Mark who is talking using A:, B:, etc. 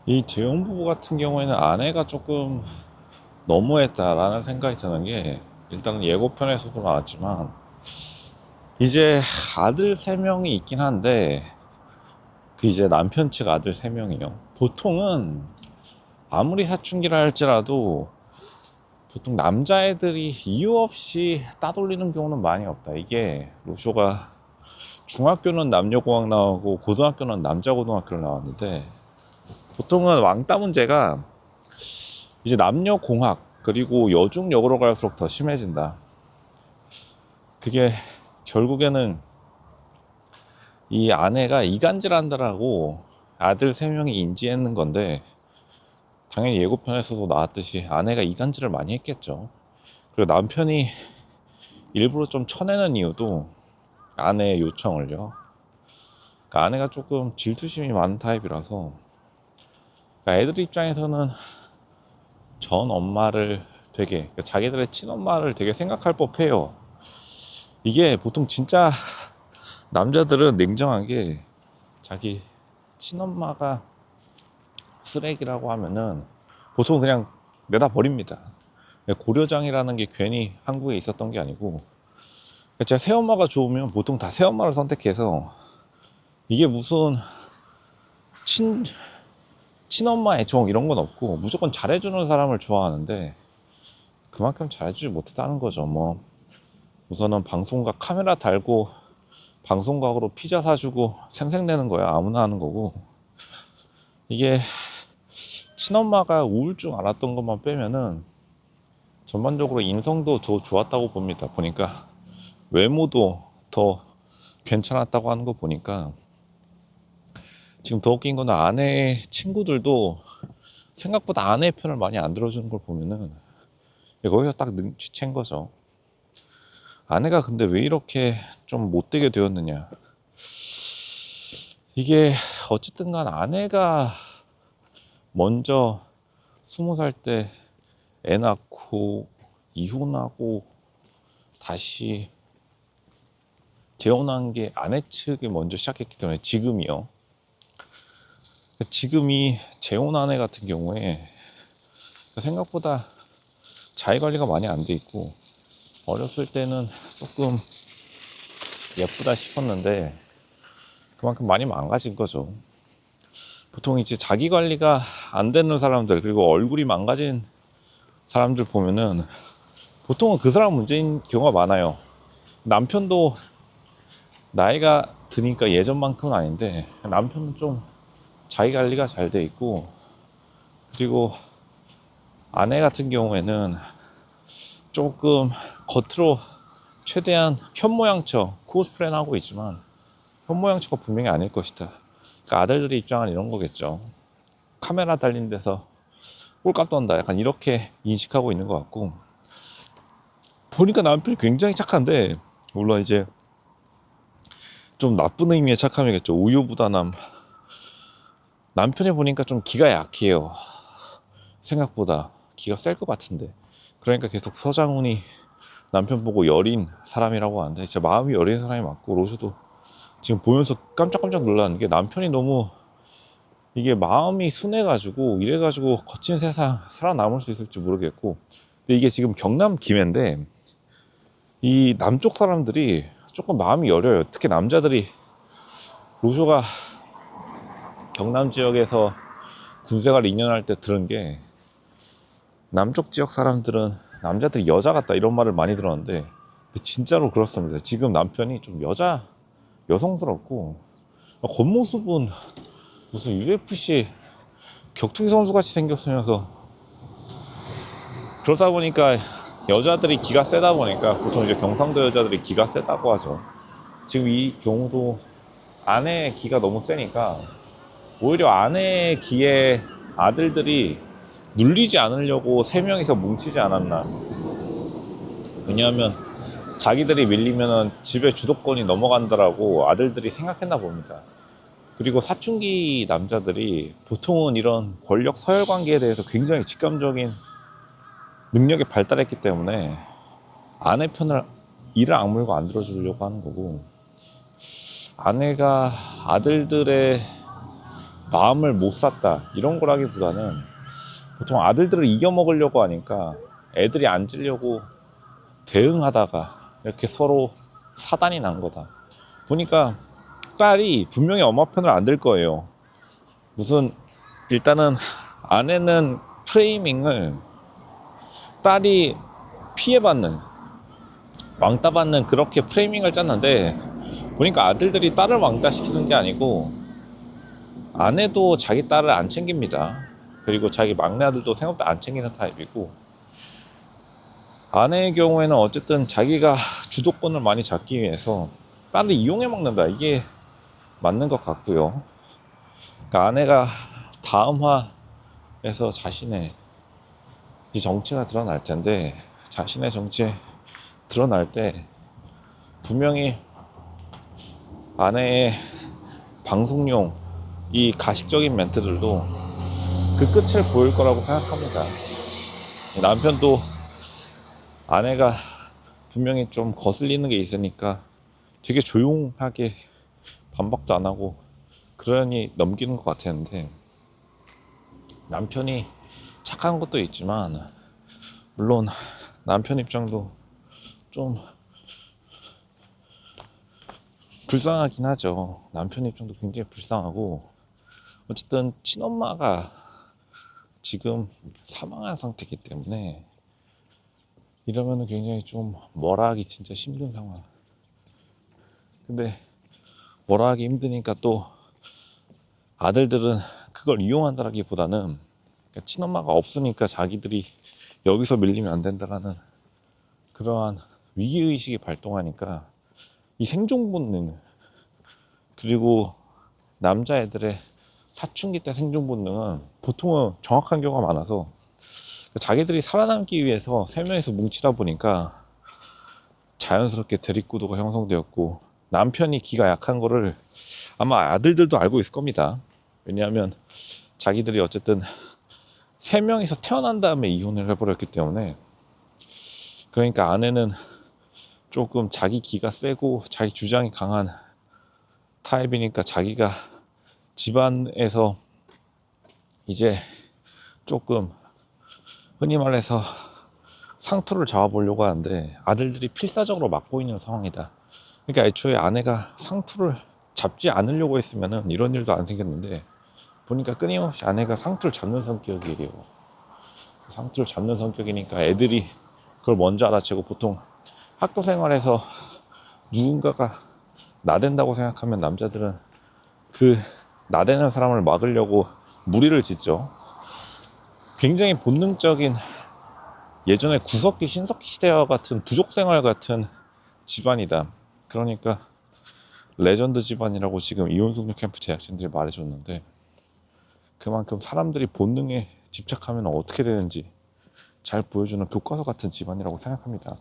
A: 이 재혼 부부 같은 경우에는 아내가 조금 너무했다라는 생각이 드는 게, 일단은 예고편에서도 나왔지만 이제 아들 3명이 있긴 한데, 그 이제 남편 측 아들 3명이요. 보통은 아무리 사춘기라 할지라도 보통 남자애들이 이유 없이 따돌리는 경우는 많이 없다. 이게 로쇼가 중학교는 남녀공학 나오고 고등학교는 남자고등학교를 나왔는데, 보통은 왕따 문제가 이제 남녀공학 그리고 여중 여고로 갈수록 더 심해진다. 그게 결국에는 이 아내가 이간질한다라고 아들 3명이 인지했는 건데, 당연히 예고편에서도 나왔듯이 아내가 이간질을 많이 했겠죠. 그리고 남편이 일부러 좀 쳐내는 이유도 아내의 요청을요. 그러니까 아내가 조금 질투심이 많은 타입이라서, 그러니까 애들 입장에서는 전 엄마를 되게, 그러니까 자기들의 친엄마를 되게 생각할 법해요. 이게 보통 진짜 남자들은 냉정한 게, 자기 친엄마가 쓰레기라고 하면은 보통 그냥 내다 버립니다. 고려장이라는 게 괜히 한국에 있었던 게 아니고, 제 새엄마가 좋으면 보통 다 새엄마를 선택해서, 이게 무슨 친 친엄마 애정 이런 건 없고 무조건 잘해주는 사람을 좋아하는데, 그만큼 잘해주지 못했다는 거죠. 뭐 우선은 방송각 카메라 달고 방송각으로 피자 사주고 생색내는 거야. 아무나 하는 거고. 이게 친엄마가 우울증 앓았던 것만 빼면은 전반적으로 인성도 좋았다고 봅니다. 보니까 외모도 더 괜찮았다고 하는 거 보니까, 지금 더 웃긴 거는 아내 친구들도 생각보다 아내의 편을 많이 안 들어주는 걸 보면은 거기서 딱 눈치챈 거죠. 아내가 근데 왜 이렇게 좀 못되게 되었느냐. 이게 어쨌든 간 아내가 먼저 20살 때 애 낳고 이혼하고 다시 재혼한 게 아내 측이 먼저 시작했기 때문에, 지금이 재혼 아내 같은 경우에 생각보다 자기관리가 많이 안 돼 있고, 어렸을 때는 조금 예쁘다 싶었는데 그만큼 많이 망가진 거죠. 보통 이제 자기 관리가 안 되는 사람들, 그리고 얼굴이 망가진 사람들 보면은 보통은 그 사람 문제인 경우가 많아요. 남편도 나이가 드니까 예전만큼은 아닌데, 남편은 좀 자기 관리가 잘 돼 있고, 그리고 아내 같은 경우에는 조금 겉으로 최대한 현모양처 코스프레는 하고 있지만 현모양처가 분명히 아닐 것이다. 그러니까 아들들의 입장은 이런 거겠죠. 카메라 달린 데서 꼴값 떤다, 약간 이렇게 인식하고 있는 것 같고, 보니까 남편이 굉장히 착한데, 물론 이제 좀 나쁜 의미의 착함이겠죠. 우유부단함. 남편이 보니까 좀 기가 약해요. 생각보다 기가 셀 것 같은데. 그러니까 계속 서장훈이 남편 보고 여린 사람이라고 하는데, 진짜 마음이 여린 사람이 맞고, 로즈도 지금 보면서 깜짝깜짝 놀라는 게, 남편이 너무 이게 마음이 순해가지고 이래가지고 거친 세상 살아남을 수 있을지 모르겠고. 근데 이게 지금 경남 김해인데, 이 남쪽 사람들이 조금 마음이 여려요. 특히 남자들이. 로쇼가 경남 지역에서 군생활 2년 할 때 들은 게, 남쪽 지역 사람들은 남자들이 여자 같다 이런 말을 많이 들었는데, 진짜로 그렇습니다. 지금 남편이 좀 여성스럽고, 겉모습은 무슨 UFC 격투기 선수 같이 생겼으면서, 그러다 보니까 여자들이 기가 세다 보니까 보통 이제 경상도 여자들이 기가 세다고 하죠. 지금 이 경우도 아내의 기가 너무 세니까 오히려 아내의 기에 아들들이 눌리지 않으려고 3명이서 뭉치지 않았나. 왜냐하면 자기들이 밀리면은 집에 주도권이 넘어간다라고 아들들이 생각했나 봅니다. 그리고 사춘기 남자들이 보통은 이런 권력 서열 관계에 대해서 굉장히 직감적인 능력이 발달했기 때문에 아내 편을 이를 악물고 안 들어주려고 하는 거고, 아내가 아들들의 마음을 못 샀다 이런 거라기보다는 보통 아들들을 이겨먹으려고 하니까 애들이 앉으려고 대응하다가 이렇게 서로 사단이 난 거다. 보니까 딸이 분명히 엄마 편을 안 들 거예요. 무슨 일단은 아내는 프레이밍을 딸이 피해받는 왕따받는 그렇게 프레이밍을 짰는데 보니까 아들들이 딸을 왕따시키는 게 아니고 아내도 자기 딸을 안 챙깁니다. 그리고 자기 막내 아들도 생각보다 안 챙기는 타입이고 아내의 경우에는 어쨌든 자기가 주도권을 많이 잡기 위해서 딸을 이용해 먹는다. 이게 맞는 것 같고요. 그러니까 아내가 다음화에서 자신의 이 정체가 드러날 텐데 자신의 정체 드러날 때 분명히 아내의 방송용 이 가식적인 멘트들도 그 끝을 보일 거라고 생각합니다. 남편도 아내가 분명히 좀 거슬리는 게 있으니까 되게 조용하게 반박도 안 하고 그러니 넘기는 것 같았는데 남편이 착한 것도 있지만 물론 남편 입장도 좀 불쌍하긴 하죠. 남편 입장도 굉장히 불쌍하고 어쨌든 친엄마가 지금 사망한 상태이기 때문에 이러면은 굉장히 좀 뭐라 하기 진짜 힘든 상황. 근데 뭐라 하기 힘드니까 또 아들들은 그걸 이용한다라기보다는 그러니까 친엄마가 없으니까 자기들이 여기서 밀리면 안 된다라는 그러한 위기의식이 발동하니까 이 생존 본능 그리고 남자애들의 사춘기 때 생존 본능은 보통은 정확한 경우가 많아서 자기들이 살아남기 위해서 세 명이서 뭉치다 보니까 자연스럽게 대립구도가 형성되었고 남편이 기가 약한 거를 아마 아들들도 알고 있을 겁니다. 왜냐하면 자기들이 어쨌든 세 명이서 태어난 다음에 이혼을 해버렸기 때문에 그러니까 아내는 조금 자기 기가 세고 자기 주장이 강한 타입이니까 자기가 집안에서 이제 조금 흔히 말해서 상투를 잡아보려고 하는데 아들들이 필사적으로 막고 있는 상황이다. 그러니까 애초에 아내가 상투를 잡지 않으려고 했으면은 이런 일도 안 생겼는데 보니까 끊임없이 아내가 상투를 잡는 성격이에요. 상투를 잡는 성격이니까 애들이 그걸 먼저 알아채고 보통 학교 생활에서 누군가가 나댄다고 생각하면 남자들은 그 나대는 사람을 막으려고 무리를 짓죠. 굉장히 본능적인 예전에 구석기 신석기 시대와 같은 부족 생활 같은 집안이다. 그러니까 레전드 집안이라고 지금 이혼숙녀 캠프 제작진들이 말해줬는데 그만큼 사람들이 본능에 집착하면 어떻게 되는지 잘 보여주는 교과서 같은 집안이라고 생각합니다.